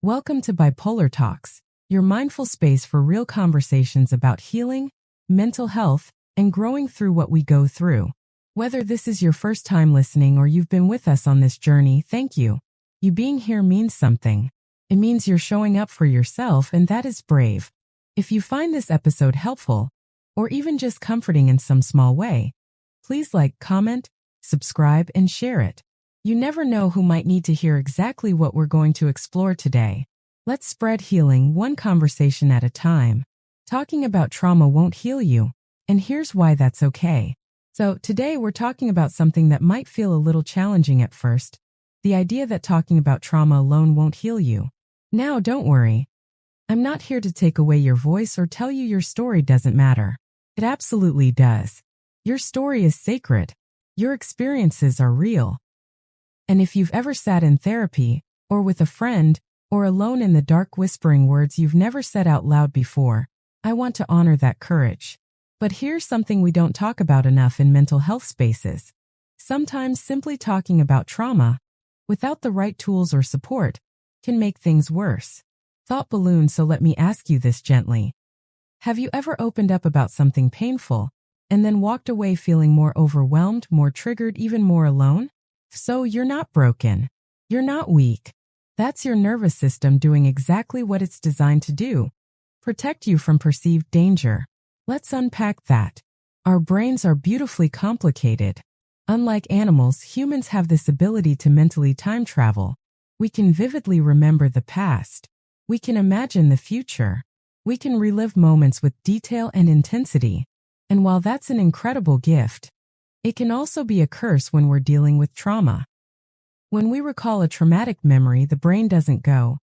Welcome to Bipolar Talks, your mindful space for real conversations about healing, mental health, and growing through what we go through. Whether this is your first time listening or you've been with us on this journey, thank you. You being here means something. It means you're showing up for yourself, and that is brave. If you find this episode helpful, or even just comforting in some small way, please like, comment, subscribe, and share it. You never know who might need to hear exactly what we're going to explore today. Let's spread healing one conversation at a time. Talking about trauma won't heal you, and here's why that's okay. So today we're talking about something that might feel a little challenging at first, the idea that talking about trauma alone won't heal you. Now, don't worry. I'm not here to take away your voice or tell you your story doesn't matter. It absolutely does. Your story is sacred. Your experiences are real. And if you've ever sat in therapy, or with a friend, or alone in the dark whispering words you've never said out loud before, I want to honor that courage. But here's something we don't talk about enough in mental health spaces. Sometimes simply talking about trauma, without the right tools or support, can make things worse. Thought balloon, so let me ask you this gently. Have you ever opened up about something painful, and then walked away feeling more overwhelmed, more triggered, even more alone? So you're not broken. You're not weak. That's your nervous system doing exactly what it's designed to do. Protect you from perceived danger. Let's unpack that. Our brains are beautifully complicated. Unlike animals, humans have this ability to mentally time travel. We can vividly remember the past. We can imagine the future. We can relive moments with detail and intensity. And while that's an incredible gift, it can also be a curse when we're dealing with trauma. When we recall a traumatic memory, the brain doesn't go,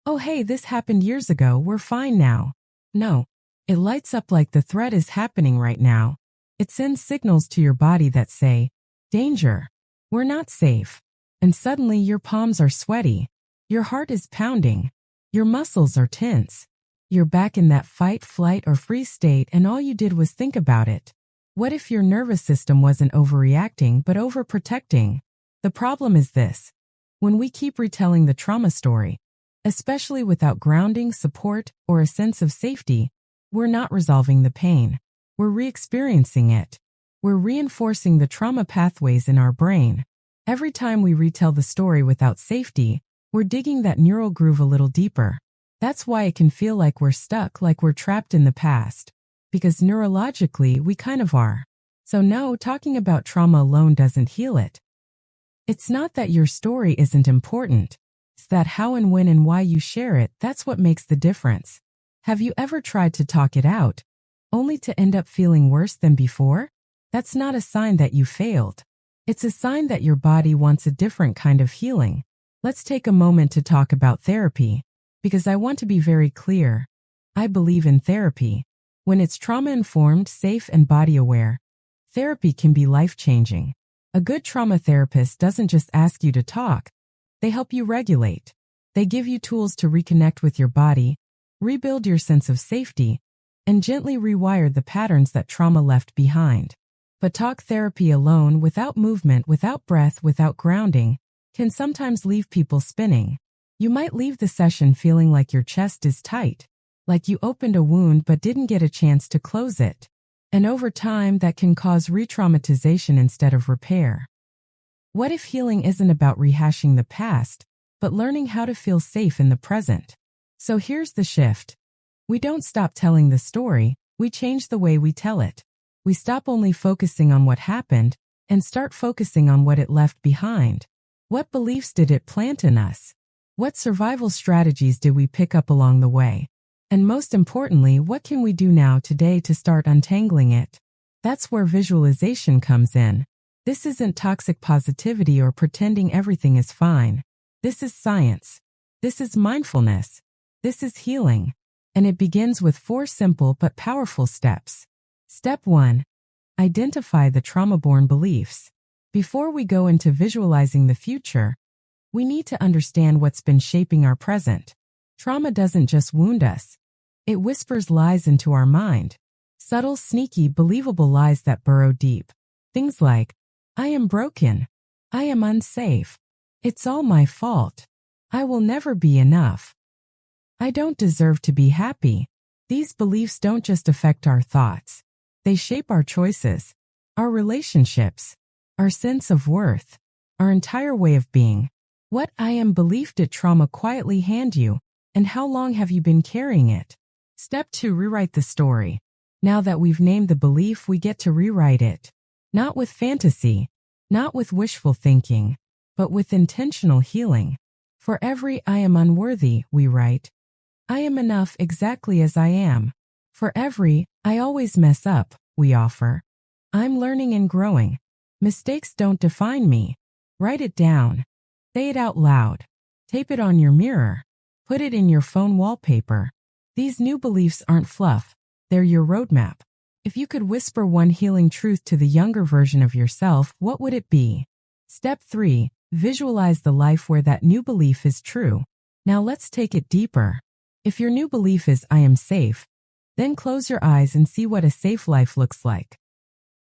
"Oh hey, this happened years ago, we're fine now." No, it lights up like the threat is happening right now. It sends signals to your body that say, "Danger, we're not safe." And suddenly your palms are sweaty. Your heart is pounding. Your muscles are tense. You're back in that fight, flight, or freeze state, and all you did was think about it. What if your nervous system wasn't overreacting but overprotecting? The problem is this. When we keep retelling the trauma story, especially without grounding, support, or a sense of safety, we're not resolving the pain. We're re-experiencing it. We're reinforcing the trauma pathways in our brain. Every time we retell the story without safety, we're digging that neural groove a little deeper. That's why it can feel like we're stuck, like we're trapped in the past. Because neurologically, we kind of are. So no, talking about trauma alone doesn't heal it. It's not that your story isn't important. It's that how and when and why you share it, that's what makes the difference. Have you ever tried to talk it out, only to end up feeling worse than before? That's not a sign that you failed. It's a sign that your body wants a different kind of healing. Let's take a moment to talk about therapy, because I want to be very clear. I believe in therapy. When it's trauma-informed, safe, and body-aware, therapy can be life-changing. A good trauma therapist doesn't just ask you to talk. They help you regulate. They give you tools to reconnect with your body, rebuild your sense of safety, and gently rewire the patterns that trauma left behind. But talk therapy alone, without movement, without breath, without grounding, can sometimes leave people spinning. You might leave the session feeling like your chest is tight, like you opened a wound but didn't get a chance to close it. And over time, that can cause re-traumatization instead of repair. What if healing isn't about rehashing the past, but learning how to feel safe in the present? So here's the shift. We don't stop telling the story, we change the way we tell it. We stop only focusing on what happened, and start focusing on what it left behind. What beliefs did it plant in us? What survival strategies did we pick up along the way? And most importantly, what can we do now today to start untangling it? That's where visualization comes in. This isn't toxic positivity or pretending everything is fine. This is science. This is mindfulness. This is healing. And it begins with 4 simple but powerful steps. Step 1. Identify the trauma-born beliefs. Before we go into visualizing the future, we need to understand what's been shaping our present. Trauma doesn't just wound us. It whispers lies into our mind. Subtle, sneaky, believable lies that burrow deep. Things like, "I am broken. I am unsafe. It's all my fault. I will never be enough." I don't deserve to be happy. These beliefs don't just affect our thoughts. They shape our choices, our relationships, our sense of worth, our entire way of being. What I am belief did trauma quietly hand you, and how long have you been carrying it? Step 2. Rewrite the story. Now that we've named the belief, we get to rewrite it. Not with fantasy, not with wishful thinking, but with intentional healing. For every I am unworthy, we write, I am enough exactly as I am. For every I always mess up, we offer, I'm learning and growing. Mistakes don't define me. Write it down. Say it out loud. Tape it on your mirror. Put it in your phone wallpaper. These new beliefs aren't fluff. They're your roadmap. If you could whisper one healing truth to the younger version of yourself, what would it be? Step 3. Visualize the life where that new belief is true. Now let's take it deeper. If your new belief is I am safe, then close your eyes and see what a safe life looks like.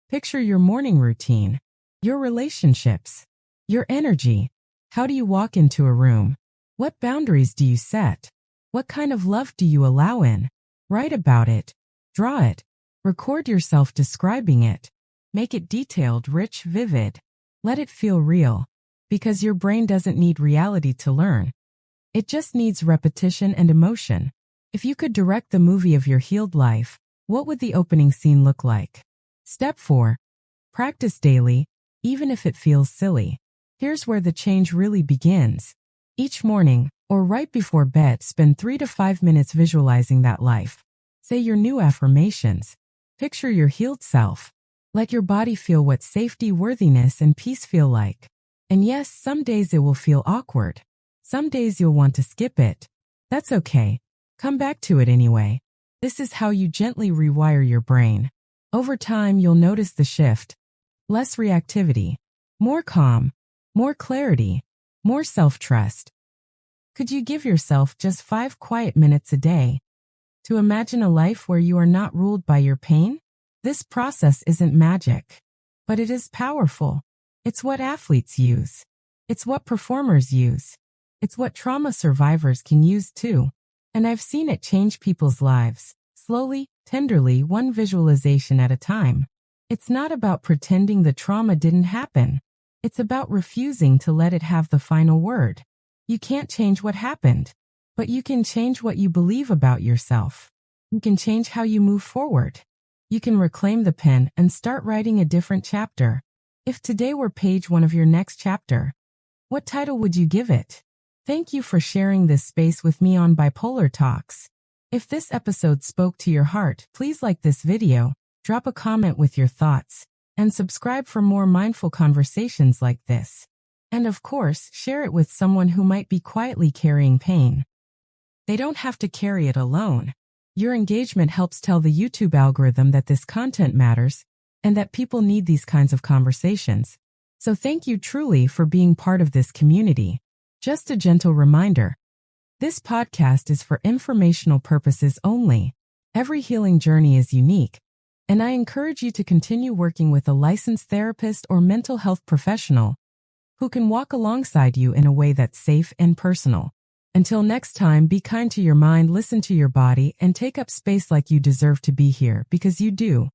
Picture your morning routine, your relationships, your energy. How do you walk into a room? What boundaries do you set? What kind of love do you allow in? Write about it. Draw it. Record yourself describing it. Make it detailed, rich, vivid. Let it feel real. Because your brain doesn't need reality to learn. It just needs repetition and emotion. If you could direct the movie of your healed life, what would the opening scene look like? Step 4. Practice daily, even if it feels silly. Here's where the change really begins. Each morning, or right before bed, spend 3 to 5 minutes visualizing that life. Say your new affirmations. Picture your healed self. Let your body feel what safety, worthiness, and peace feel like. And yes, some days it will feel awkward. Some days you'll want to skip it. That's okay. Come back to it anyway. This is how you gently rewire your brain. Over time, you'll notice the shift. Less reactivity. More calm. More clarity. More self-trust. Could you give yourself just 5 quiet minutes a day to imagine a life where you are not ruled by your pain? This process isn't magic, but it is powerful. It's what athletes use. It's what performers use. It's what trauma survivors can use too. And I've seen it change people's lives, slowly, tenderly, one visualization at a time. It's not about pretending the trauma didn't happen. It's about refusing to let it have the final word. You can't change what happened, but you can change what you believe about yourself. You can change how you move forward. You can reclaim the pen and start writing a different chapter. If today were page 1 of your next chapter, what title would you give it? Thank you for sharing this space with me on Bipolar Talks. If this episode spoke to your heart, please like this video, drop a comment with your thoughts, and subscribe for more mindful conversations like this. And of course, share it with someone who might be quietly carrying pain. They don't have to carry it alone. Your engagement helps tell the YouTube algorithm that this content matters and that people need these kinds of conversations. So thank you truly for being part of this community. Just a gentle reminder, this podcast is for informational purposes only. Every healing journey is unique, and I encourage you to continue working with a licensed therapist or mental health professional who can walk alongside you in a way that's safe and personal. Until next time, be kind to your mind, listen to your body, and take up space like you deserve to be here, because you do.